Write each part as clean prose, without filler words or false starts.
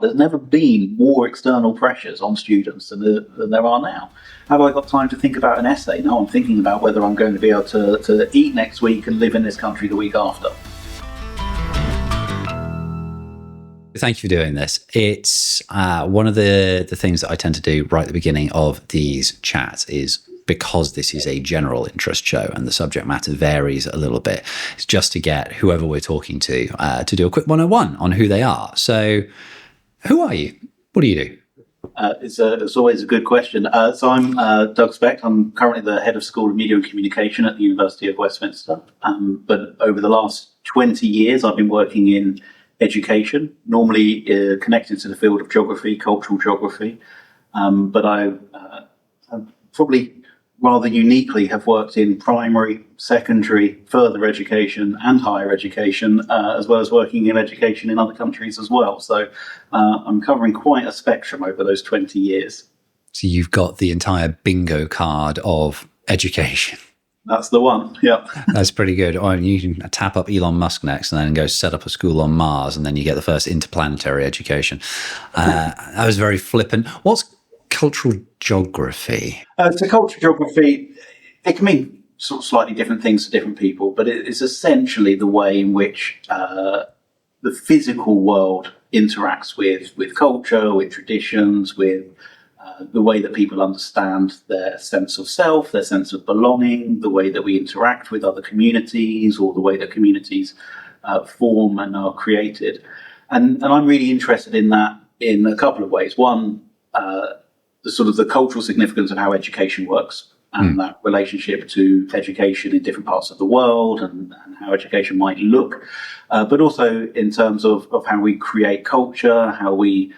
There's never been more external pressures on students than there are now. Have I got time to think about an essay? No, I'm thinking about whether I'm going to be able to eat next week and live in this country the week after. Thank you for doing this. It's one of the things that I tend to do right at the beginning of these chats is, because this is a general interest show and the subject matter varies a little bit, it's just to get whoever we're talking to do a quick 101 on who they are. So who are you? What do you do? It's always a good question. So I'm Doug Specht. I'm currently the head of School of Media and Communication at the University of Westminster. But over the last 20 years, I've been working in education, normally connected to the field of geography, cultural geography. But I probably rather uniquely have worked in primary, secondary, further education and higher education, as well as working in education in other countries as well. So I'm covering quite a spectrum over those 20 years. So you've got the entire bingo card of education. That's the one, yeah. That's pretty good. Or you can tap up Elon Musk next and then go set up a school on Mars, and then you get the first interplanetary education. That was very flippant. What's cultural geography? So cultural geography, it can mean sort of slightly different things to different people, but it's essentially the way in which the physical world interacts with culture, with traditions, with the way that people understand their sense of self, their sense of belonging, the way that we interact with other communities, or the way that communities form and are created. And I'm really interested in that in a couple of ways. One, the sort of the cultural significance of how education works and that relationship to education in different parts of the world and how education might look, but also in terms of how we create culture, how we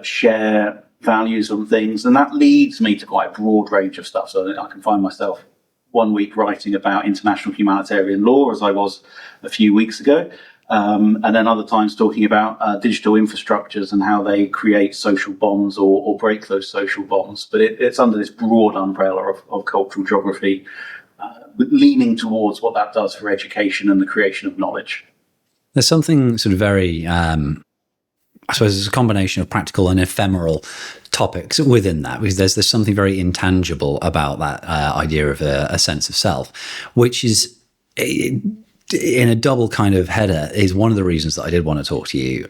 share values on things. And that leads me to quite a broad range of stuff. So I can find myself one week writing about international humanitarian law, as I was a few weeks ago. And then other times talking about digital infrastructures and how they create social bonds or break those social bonds. But it's under this broad umbrella of cultural geography, leaning towards what that does for education and the creation of knowledge. There's something sort of very, I suppose it's a combination of practical and ephemeral topics within that, because there's something very intangible about that idea of a sense of self, which is in a double kind of header, is one of the reasons that I did want to talk to you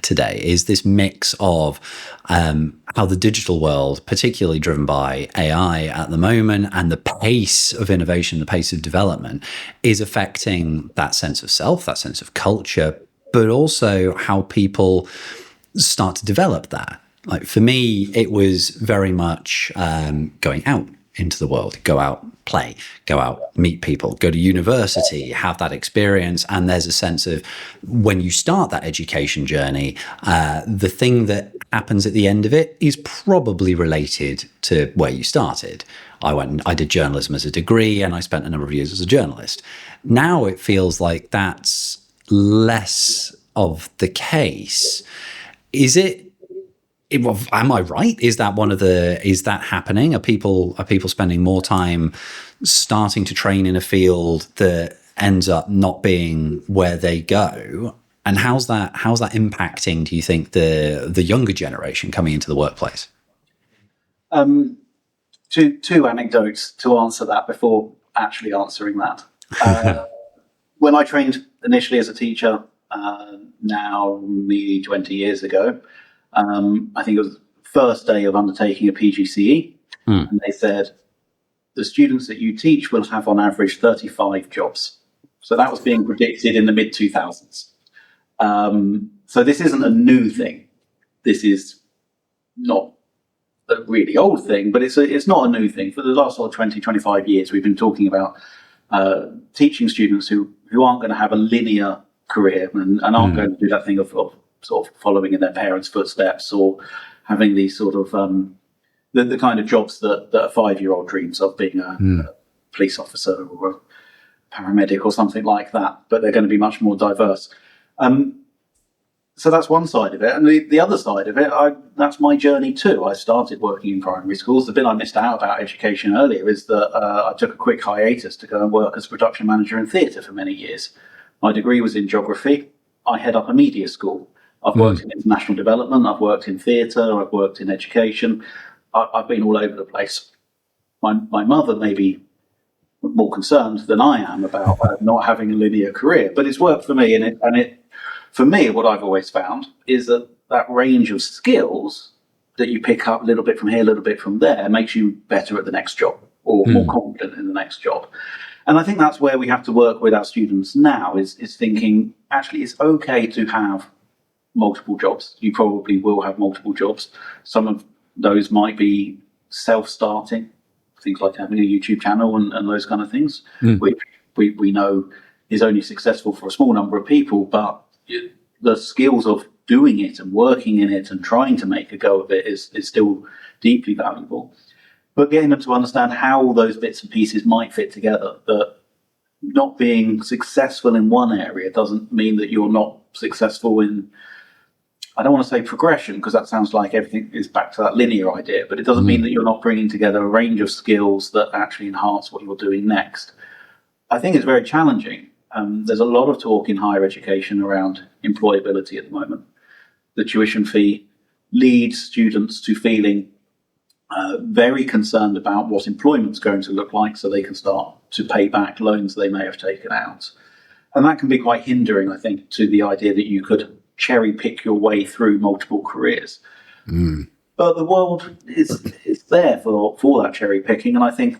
today, is this mix of how the digital world, particularly driven by AI at the moment, and the pace of innovation, the pace of development, is affecting that sense of self, that sense of culture, but also how people start to develop that. Like for me, it was very much going out into the world, go out, play, go out, meet people, go to university, have that experience. And there's a sense of, when you start that education journey, the thing that happens at the end of it is probably related to where you started. I did journalism as a degree, and I spent a number of years as a journalist. Now it feels like that's less of the case. Is it? Am I right? Is that happening? Are people spending more time starting to train in a field that ends up not being where they go? And how's that impacting, do you think, the younger generation coming into the workplace? Two anecdotes to answer that before actually answering that. When I trained initially as a teacher, now nearly 20 years ago, I think it was the first day of undertaking a PGCE, and they said, the students that you teach will have on average 35 jobs. So that was being predicted in the mid-2000s. So this isn't a new thing. This is not a really old thing, but it's not a new thing. For the last 20, 25 years, we've been talking about teaching students who aren't going to have a linear career and aren't going to do that thing of sort of following in their parents' footsteps, or having these sort of the kind of jobs that a 5-year-old dreams of, being a police officer or a paramedic or something like that. But they're going to be much more diverse. So that's one side of it. And the other side of it, that's my journey too. I started working in primary schools. The bit I missed out about education earlier is that I took a quick hiatus to go and work as production manager in theatre for many years. My degree was in geography. I head up a media school. I've worked in international development, I've worked in theatre, I've worked in education. I've been all over the place. My mother may be more concerned than I am about not having a linear career, but it's worked for me. And for me, what I've always found is that range of skills that you pick up a little bit from here, a little bit from there, makes you better at the next job or more confident in the next job. And I think that's where we have to work with our students now is thinking, actually, it's okay to have multiple jobs. You probably will have multiple jobs. Some of those might be self-starting, things like having a YouTube channel and those kind of things, which we know is only successful for a small number of people, but the skills of doing it and working in it and trying to make a go of it is still deeply valuable. But getting them to understand how all those bits and pieces might fit together, that not being successful in one area doesn't mean that you're not successful in, I don't want to say progression, because that sounds like everything is back to that linear idea, but it doesn't mean that you're not bringing together a range of skills that actually enhance what you're doing next. I think it's very challenging. There's a lot of talk in higher education around employability at the moment. The tuition fee leads students to feeling very concerned about what employment's going to look like so they can start to pay back loans they may have taken out. And that can be quite hindering, I think, to the idea that you could cherry pick your way through multiple careers. But the world is there for that cherry picking, and I think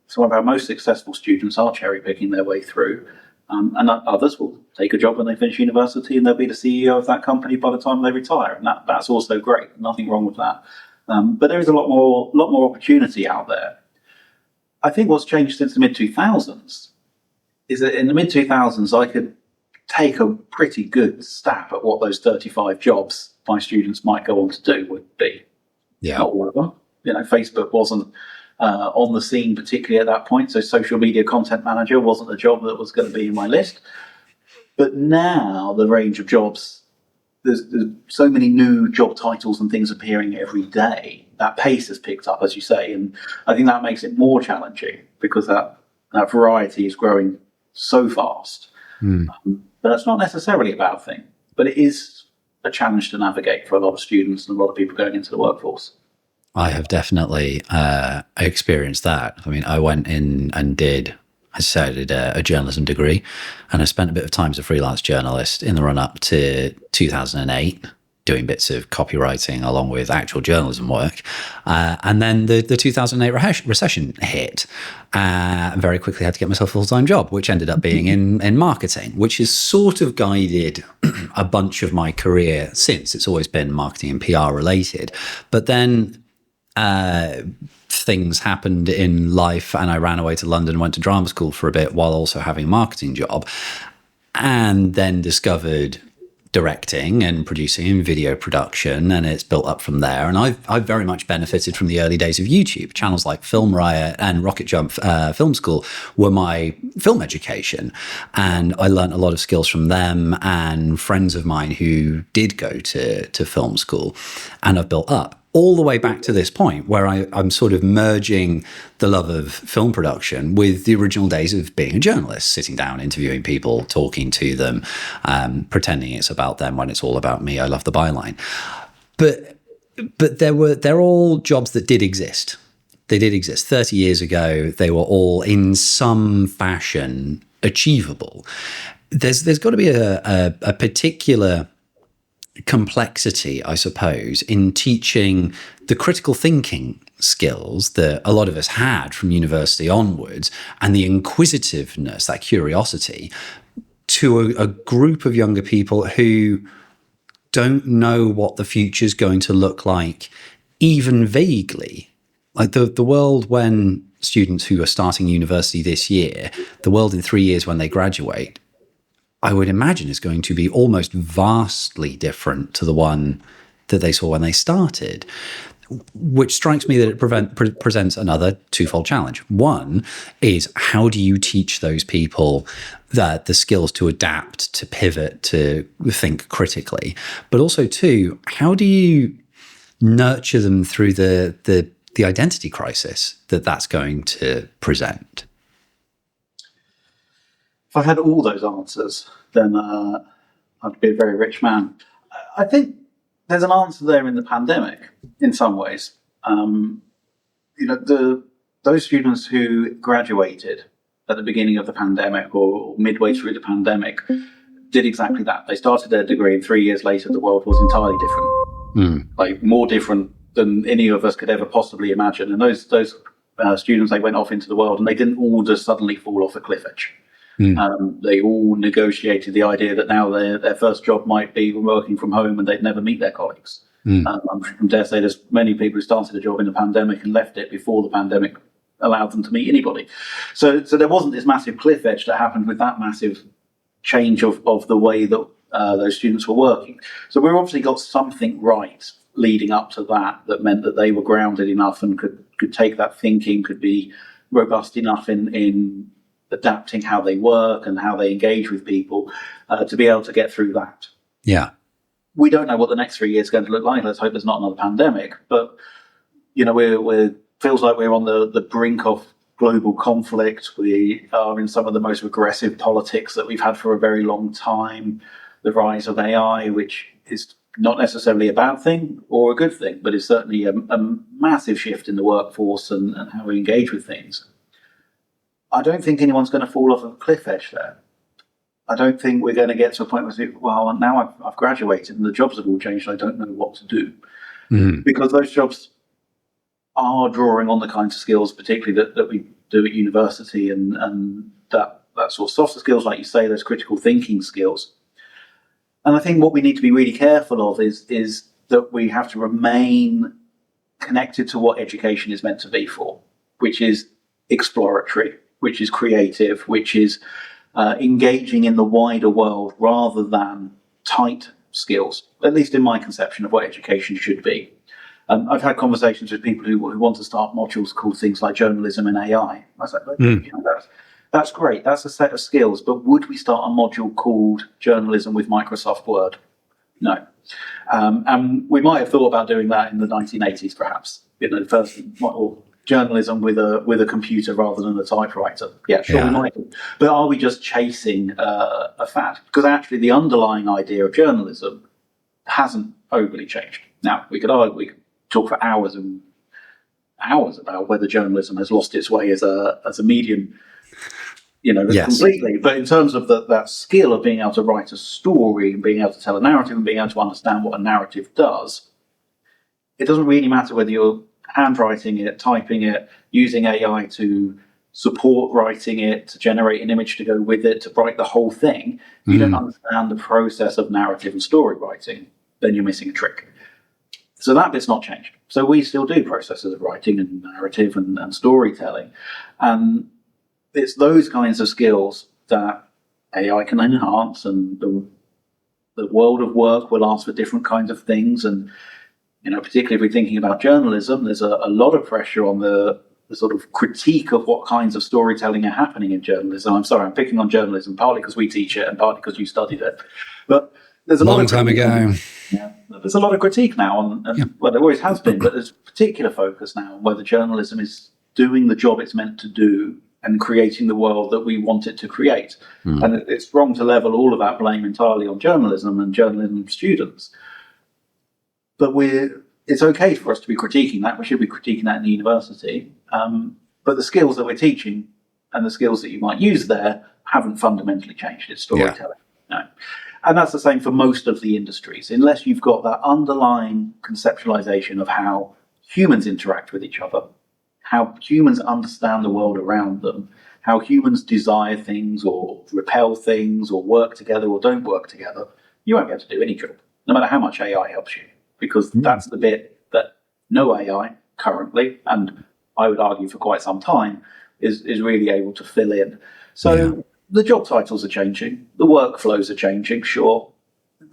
some of our most successful students are cherry picking their way through. And others will take a job when they finish university and they'll be the CEO of that company by the time they retire. And that's also great. Nothing wrong with that. But there is a lot more opportunity out there. I think what's changed since the mid-2000s is that in the mid-2000s, I could take a pretty good stab at what those 35 jobs my students might go on to do would be. Yeah. Not all of them. Facebook wasn't on the scene particularly at that point, so social media content manager wasn't a job that was going to be in my list. But now the range of jobs, there's so many new job titles and things appearing every day. That pace has picked up, as you say, and I think that makes it more challenging because that variety is growing so fast. But that's not necessarily a bad thing, but it is a challenge to navigate for a lot of students and a lot of people going into the workforce. I have definitely experienced that. I mean, I went in and did a journalism degree, and I spent a bit of time as a freelance journalist in the run-up to 2008, doing bits of copywriting along with actual journalism work. And then the 2008 recession hit. Very quickly had to get myself a full-time job, which ended up being in marketing, which has sort of guided a bunch of my career since. It's always been marketing and PR related. But then things happened in life and I ran away to London, went to drama school for a bit while also having a marketing job, and then discovered directing and producing and video production, and it's built up from there. And I've very much benefited from the early days of YouTube. Channels like Film Riot and Rocket Jump Film School were my film education, and I learned a lot of skills from them and friends of mine who did go to film school, and I've built up all the way back to this point where I'm sort of merging the love of film production with the original days of being a journalist, sitting down, interviewing people, talking to them, pretending it's about them when it's all about me. I love the byline. But they're all jobs that did exist. They did exist 30 years ago. They were all in some fashion achievable. There's got to be a particular complexity, I suppose, in teaching the critical thinking skills that a lot of us had from university onwards, and the inquisitiveness, that curiosity, to a group of younger people who don't know what the future's going to look like, even vaguely. Like the world when students who are starting university this year, the world in 3 years when they graduate, I would imagine is going to be almost vastly different to the one that they saw when they started, which strikes me that it presents another twofold challenge. One is, how do you teach those people that the skills to adapt, to pivot, to think critically? But also, two, how do you nurture them through the identity crisis that's going to present? If I had all those answers, then I'd be a very rich man. I think there's an answer there in the pandemic in some ways. Those students who graduated at the beginning of the pandemic or midway through the pandemic did exactly that. They started their degree, and 3 years later, the world was entirely different, like more different than any of us could ever possibly imagine. And those students, they went off into the world, and they didn't all just suddenly fall off a cliff edge. They all negotiated the idea that now their first job might be working from home, and they'd never meet their colleagues. I dare say there's many people who started a job in the pandemic and left it before the pandemic allowed them to meet anybody. So there wasn't this massive cliff edge that happened with that massive change of the way that those students were working. So we've obviously got something right leading up to that meant that they were grounded enough and could take that thinking, could be robust enough in adapting how they work and how they engage with people to be able to get through that. Yeah. We don't know what the next 3 years is going to look like. Let's hope there's not another pandemic. But, we're feels like we're on the brink of global conflict. We are in some of the most regressive politics that we've had for a very long time. The rise of AI, which is not necessarily a bad thing or a good thing, but it's certainly a massive shift in the workforce and how we engage with things. I don't think anyone's going to fall off a cliff edge there. I don't think we're going to get to a point where, well, now I've graduated and the jobs have all changed, I don't know what to do. Because those jobs are drawing on the kinds of skills, particularly that we do at university, and that sort of softer skills, like you say, those critical thinking skills. And I think what we need to be really careful of is that we have to remain connected to what education is meant to be for, which is exploratory, which is creative, which is engaging in the wider world rather than tight skills, at least in my conception of what education should be. I've had conversations with people who want to start modules called things like journalism and AI. I was like, that's great. That's a set of skills. But would we start a module called journalism with Microsoft Word? No. And we might have thought about doing that in the 1980s, perhaps. First, or journalism with a computer rather than a typewriter. Yeah, sure, we might do. But are we just chasing a fad? Because actually, the underlying idea of journalism hasn't overly changed. Now, we could talk for hours and hours about whether journalism has lost its way as a medium, completely. But in terms of that skill of being able to write a story and being able to tell a narrative and being able to understand what a narrative does, it doesn't really matter whether you're handwriting it, typing it, using AI to support writing it, to generate an image to go with it, to write the whole thing. If you don't understand the process of narrative and story writing, then you're missing a trick. So that bit's not changed. So we still do processes of writing and narrative and storytelling. And it's those kinds of skills that AI can enhance, and the world of work will ask for different kinds of things. And, particularly if we're thinking about journalism, there's a lot of pressure on the sort of critique of what kinds of storytelling are happening in journalism. I'm sorry, I'm picking on journalism, partly because we teach it and partly because you studied it. But there's a long time ago. There's a lot of critique now, well, there always has been, but there's particular focus now on whether journalism is doing the job it's meant to do and creating the world that we want it to create. And it's wrong to level all of that blame entirely on journalism and journalism students. But it's okay for us to be critiquing that. We should be critiquing that in the university. But the skills that we're teaching and the skills that you might use there haven't fundamentally changed. It's storytelling. No. And that's the same for most of the industries. Unless you've got that underlying conceptualization of how humans interact with each other, how humans understand the world around them, how humans desire things or repel things or work together or don't work together, you won't be able to do any job, no matter how much AI helps you. Because that's the bit that no AI currently, and I would argue for quite some time, is really able to fill in. So the job titles are changing, the workflows are changing, sure.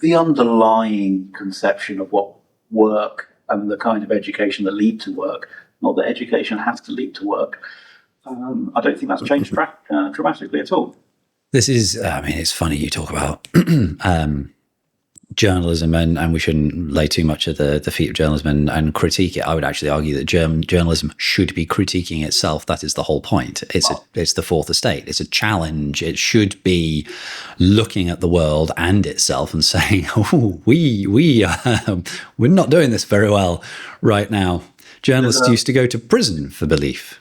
The underlying conception of what work and the kind of education that lead to work, not that education has to lead to work, I don't think that's changed dramatically at all. This is, it's funny you talk about journalism, and we shouldn't lay too much of the feet of journalism and critique it. I would actually argue that journalism should be critiquing itself. That is the whole point. It's the fourth estate. It's a challenge. It should be looking at the world and itself and saying, "Oh, we're not doing this very well right now." Journalists used to go to prison for belief.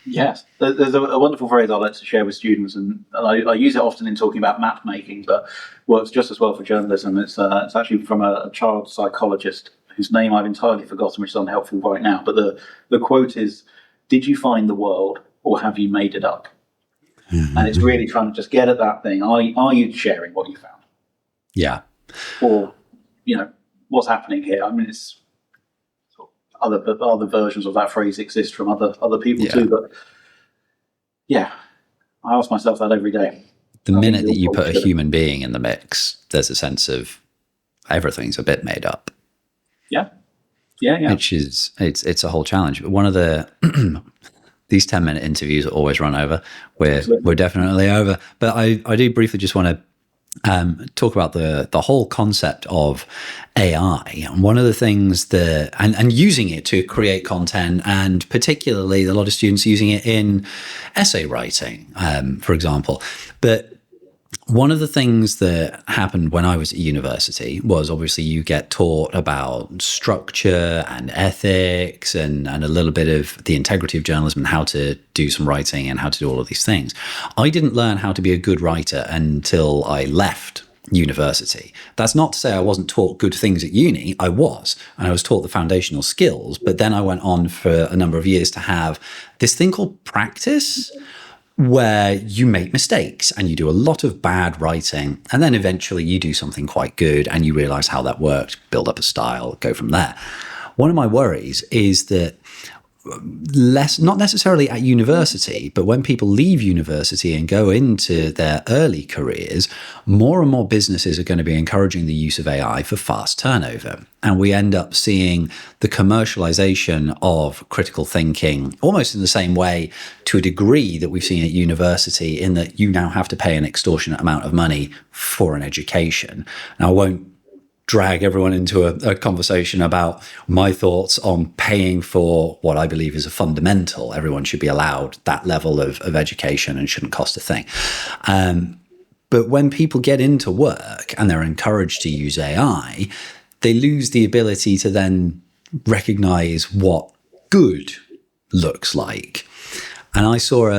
Yes, there's a wonderful phrase I like to share with students, and I use it often in talking about map making, but works just as well for journalism. It's actually from a child psychologist whose name I've entirely forgotten, which is unhelpful right now. But the quote is, "Did you find the world, or have you made it up?" Mm-hmm. And it's really trying to just get at that thing. Are you sharing what you found? Yeah. Or, what's happening here? I mean, it's other versions of that phrase exist from other people too, but yeah, I ask myself that every day. The minute that you put a human being in the mix, there's a sense of everything's a bit made up. Yeah. Which is it's a whole challenge. But one of the these 10-minute interviews always run over. We're definitely over. But I do briefly just want to talk about the whole concept of AI. And one of the things that, and using it to create content, and particularly a lot of students using it in essay writing, for example. But one of the things that happened when I was at university was obviously you get taught about structure and ethics and a little bit of the integrity of journalism and how to do some writing and how to do all of these things. I didn't learn how to be a good writer until I left university. That's not to say I wasn't taught good things at uni. I was, and I was taught the foundational skills. But then I went on for a number of years to have this thing called practice, where you make mistakes and you do a lot of bad writing, and then eventually you do something quite good and you realize how that worked, build up a style, go from there. One of my worries is that not necessarily at university, but when people leave university and go into their early careers, more and more businesses are going to be encouraging the use of AI for fast turnover. And we end up seeing the commercialization of critical thinking almost in the same way, to a degree, that we've seen at university, in that you now have to pay an extortionate amount of money for an education. Now, I won't drag everyone into a conversation about my thoughts on paying for what I believe is a fundamental. Everyone should be allowed that level of education and shouldn't cost a thing. But when people get into work and they're encouraged to use AI, they lose the ability to then recognize what good looks like. And I saw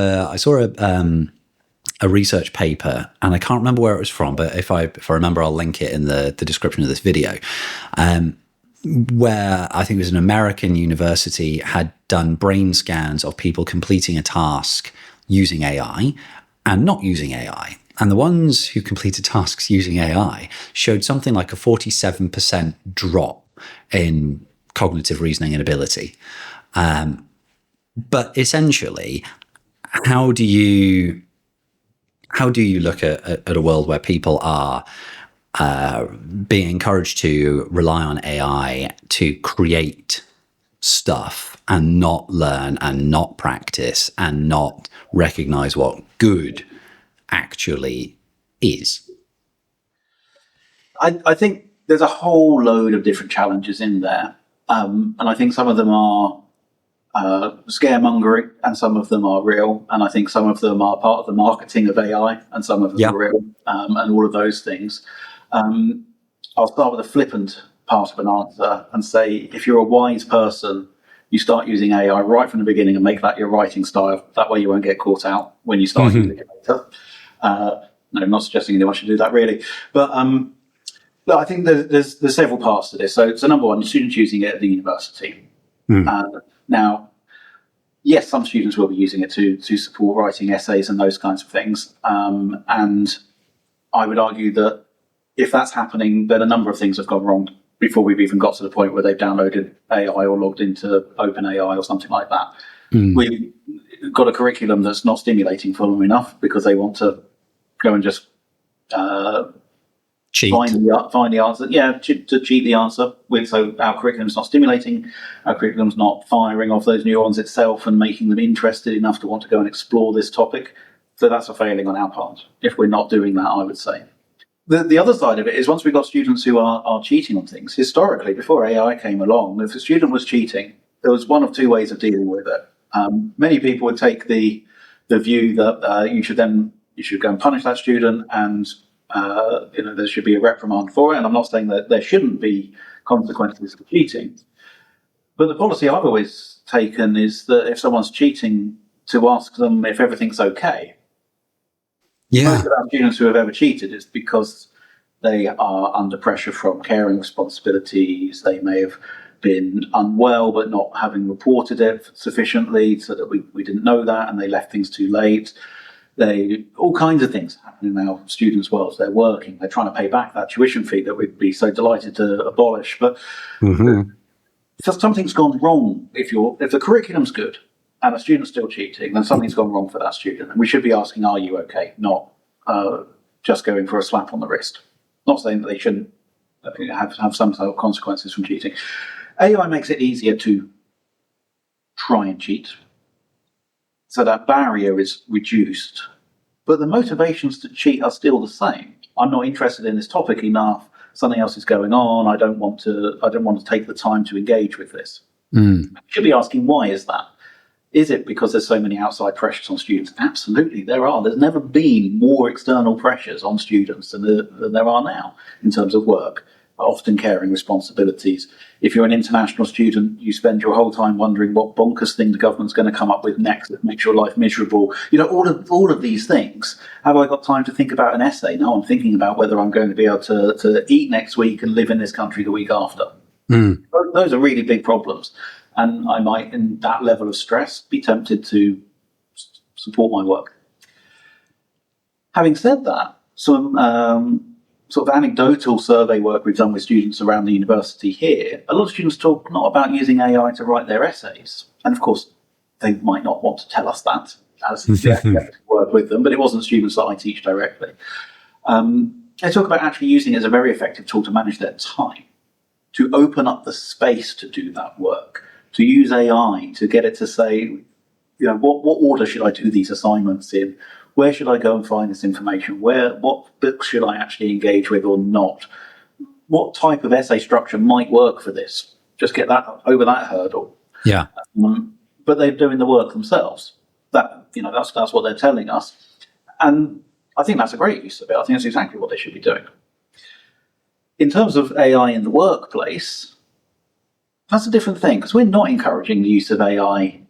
a research paper, and I can't remember where it was from, but if I remember, I'll link it in the description of this video, where I think it was an American university had done brain scans of people completing a task using AI and not using AI. And the ones who completed tasks using AI showed something like a 47% drop in cognitive reasoning and ability. But essentially, how do you look at a world where people are being encouraged to rely on AI to create stuff and not learn and not practice and not recognize what good actually is? I think there's a whole load of different challenges in there. And I think some of them are scaremongering, and some of them are real, and I think some of them are part of the marketing of AI, and some of them are real, and all of those things. I'll start with a flippant part of an answer and say, if you're a wise person, you start using AI right from the beginning and make that your writing style. That way you won't get caught out when you start using it later. No, I'm not suggesting anyone should do that, really. But I think there's several parts to this. So number one, students using it at the university. Now, yes, some students will be using it to support writing essays and those kinds of things. And I would argue that if that's happening, then a number of things have gone wrong before we've even got to the point where they've downloaded AI or logged into OpenAI or something like that. We've got a curriculum that's not stimulating for them enough because they want to go and just cheat. Find the answer. To cheat the answer. So our curriculum's not stimulating. Our curriculum's not firing off those neurons itself and making them interested enough to want to go and explore this topic. So that's a failing on our part if we're not doing that, I would say. The other side of it is once we've got students who are cheating on things, historically, before AI came along, if a student was cheating, there was one of two ways of dealing with it. Many people would take the view that you should go and punish that student, and there should be a reprimand for it. And I'm not saying that there shouldn't be consequences for cheating, but the policy I've always taken is that if someone's cheating, to ask them if everything's okay. Yeah. Most of our students who have ever cheated is because they are under pressure from caring responsibilities. They may have been unwell but not having reported it sufficiently so that we didn't know that, and they left things too late. All kinds of things happen in our students' worlds. They're working, they're trying to pay back that tuition fee that we'd be so delighted to abolish. But if something's gone wrong, if the curriculum's good and a student's still cheating, then something's gone wrong for that student. And we should be asking, are you okay? Not just going for a slap on the wrist. Not saying that they shouldn't have some sort of consequences from cheating. AI makes it easier to try and cheat. So that barrier is reduced. But the motivations to cheat are still the same. I'm not interested in this topic enough. Something else is going on. I don't want to take the time to engage with this. You should be asking, why is that? Is it because there's so many outside pressures on students? Absolutely, there are. There's never been more external pressures on students than there are now in terms of work, often caring responsibilities. If you're an international student, you spend your whole time wondering what bonkers thing the government's going to come up with next that makes your life miserable. All of these things. Have I got time to think about an essay? No, I'm thinking about whether I'm going to be able to eat next week and live in this country the week after. Those are really big problems. And I might, in that level of stress, be tempted to support my work. Having said that, some sort of anecdotal survey work we've done with students around the university here, a lot of students talk not about using AI to write their essays. And of course, they might not want to tell us that as the work with them, but it wasn't students that I teach directly. They talk about actually using it as a very effective tool to manage their time, to open up the space to do that work, to use AI to get it to say, what order should I do these assignments in? Where should I go and find this information? What books should I actually engage with or not? What type of essay structure might work for this? Just get that over that hurdle. Yeah. But they're doing the work themselves. That's what they're telling us. And I think that's a great use of it. I think that's exactly what they should be doing. In terms of AI in the workplace, that's a different thing, because we're not encouraging the use of AI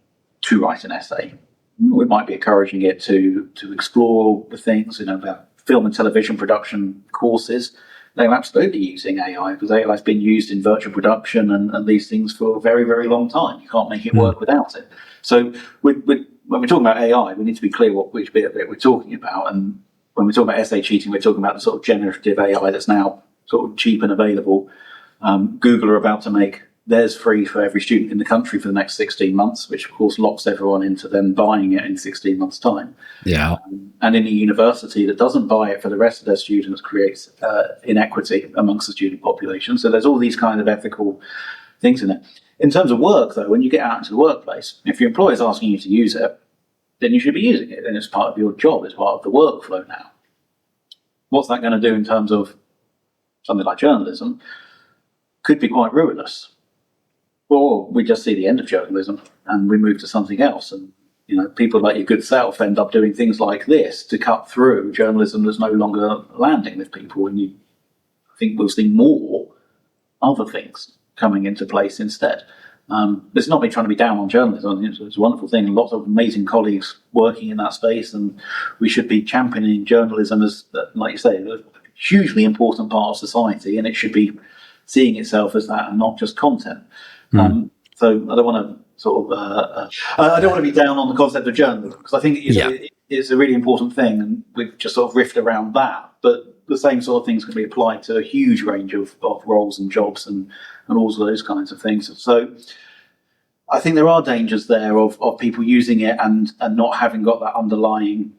to write an essay. We might be encouraging it to explore the things, about film and television production courses. They're absolutely using AI, because AI has been used in virtual production and these things for a very, very long time. You can't make it work without it. So when we're talking about AI, we need to be clear which bit of it we're talking about. And when we're talking about essay cheating, we're talking about the sort of generative AI that's now sort of cheap and available. Google are about to make theirs free for every student in the country for the next 16 months, which of course locks everyone into then buying it in 16 months' time. Yeah. And in a university that doesn't buy it for the rest of their students creates inequity amongst the student population. So there's all these kind of ethical things in it. In terms of work, though, when you get out into the workplace, if your employer is asking you to use it, then you should be using it. And it's part of your job, it's part of the workflow now. What's that going to do in terms of something like journalism? Could be quite ruinous. Or we just see the end of journalism and we move to something else. And, people like your good self end up doing things like this to cut through journalism that's no longer landing with people. And I think we'll see more other things coming into place instead. It's not me trying to be down on journalism. It's a wonderful thing. Lots of amazing colleagues working in that space. And we should be championing journalism as, like you say, a hugely important part of society. And it should be seeing itself as that and not just content. So I don't want to I don't want to be down on the concept of journalism, because I think it's a really important thing, and we've just sort of riffed around that. But the same sort of things can be applied to a huge range of roles and jobs and all of those kinds of things. So I think there are dangers there of people using it and not having got that underlying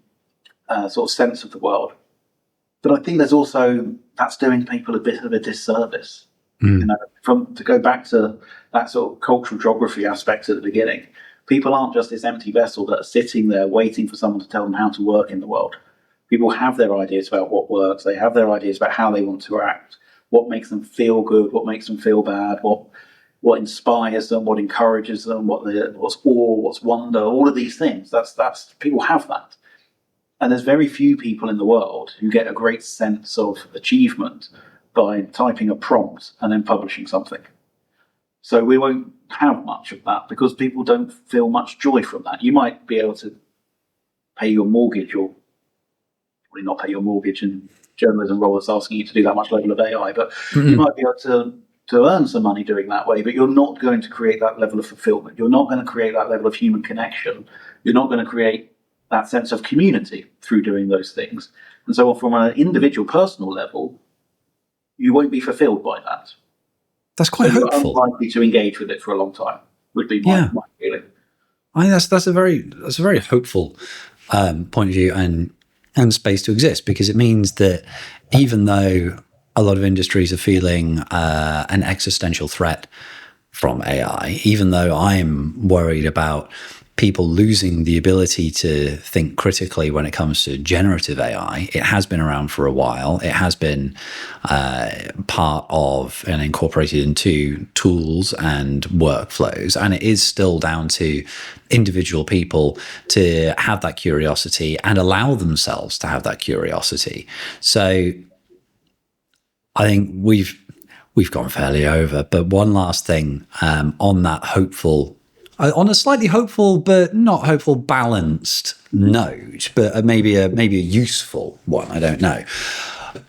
sort of sense of the world. But I think there's also, that's doing people a bit of a disservice. To go back to that sort of cultural geography aspect at the beginning, people aren't just this empty vessel that are sitting there waiting for someone to tell them how to work in the world. People have their ideas about what works. They have their ideas about how they want to act, what makes them feel good, what makes them feel bad, what inspires them, what encourages them, what's awe, what's wonder, all of these things. That's people have that. And there's very few people in the world who get a great sense of achievement by typing a prompt and then publishing something. So we won't have much of that because people don't feel much joy from that. You might be able to pay your mortgage, or probably not pay your mortgage in journalism role that's asking you to do that much level of AI, but you might be able to earn some money doing that way, but you're not going to create that level of fulfillment. You're not going to create that level of human connection. You're not going to create that sense of community through doing those things. And so from an individual personal level, you won't be fulfilled by that. That's quite hopeful. You're unlikely to engage with it for a long time, would be my feeling. I think that's a very hopeful point of view and space to exist, because it means that even though a lot of industries are feeling an existential threat from AI, even though I'm worried about people losing the ability to think critically when it comes to generative AI, it has been around for a while. It has been part of and incorporated into tools and workflows. And it is still down to individual people to have that curiosity and allow themselves to have that curiosity. So I think we've gone fairly over, but one last thing on that hopeful, on a slightly hopeful but not hopeful, balanced note, but maybe a useful one. I don't know.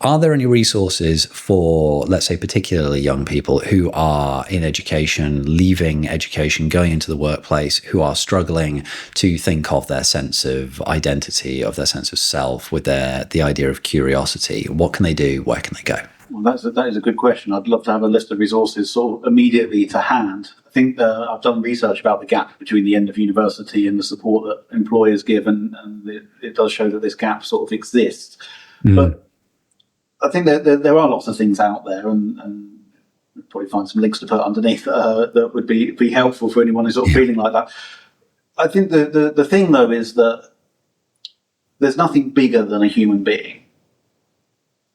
Are there any resources for, let's say, particularly young people who are in education, leaving education, going into the workplace, who are struggling to think of their sense of identity, of their sense of self, with the idea of curiosity? What can they do? Where can they go? Well, that is a good question. I'd love to have a list of resources sort of immediately to hand. I think I've done research about the gap between the end of university and the support that employers give, and it does show that this gap sort of exists. But I think there are lots of things out there, and we'll probably find some links to put underneath that would be helpful for anyone who's sort of feeling like that. I think the thing, though, is that there's nothing bigger than a human being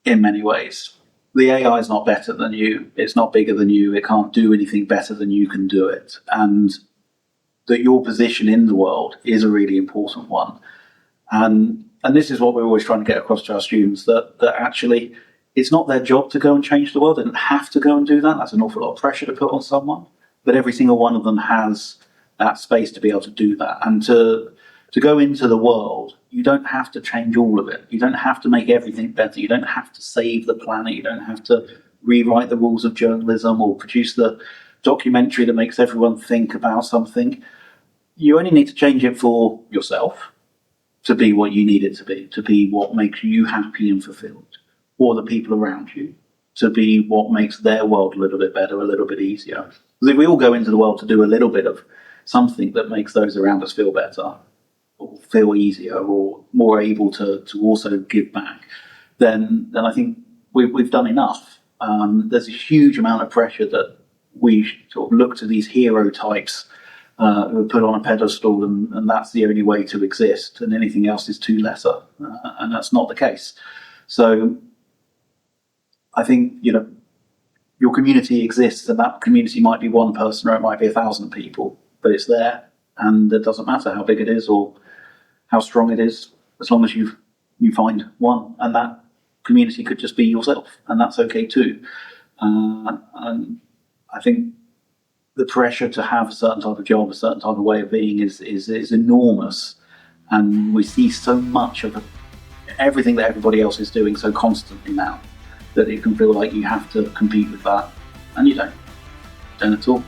in many ways. The AI is not better than you. It's not bigger than you. It can't do anything better than you can do it. And that your position in the world is a really important one. And this is what we're always trying to get across to our students, that actually it's not their job to go and change the world. They don't have to go and do that. That's an awful lot of pressure to put on someone. But every single one of them has that space to be able to do that. And to go into the world, you don't have to change all of it. You don't have to make everything better. You don't have to save the planet. You don't have to rewrite the rules of journalism or produce the documentary that makes everyone think about something. You only need to change it for yourself, to be what you need it to be what makes you happy and fulfilled, or the people around you, to be what makes their world a little bit better, a little bit easier. Because if we all go into the world to do a little bit of something that makes those around us feel better, or feel easier, or more able to also give back, then I think we've done enough. There's a huge amount of pressure that we sort of look to these hero types who are put on a pedestal, and that's the only way to exist, and anything else is too lesser, and that's not the case. So I think, your community exists, and that community might be one person or it might be 1,000 people, but it's there, and it doesn't matter how big it is or how strong it is, as long as you find one, and that community could just be yourself, and that's okay too. And I think the pressure to have a certain type of job, a certain type of way of being is enormous, and we see so much of everything that everybody else is doing so constantly now that it can feel like you have to compete with that, and you don't at all.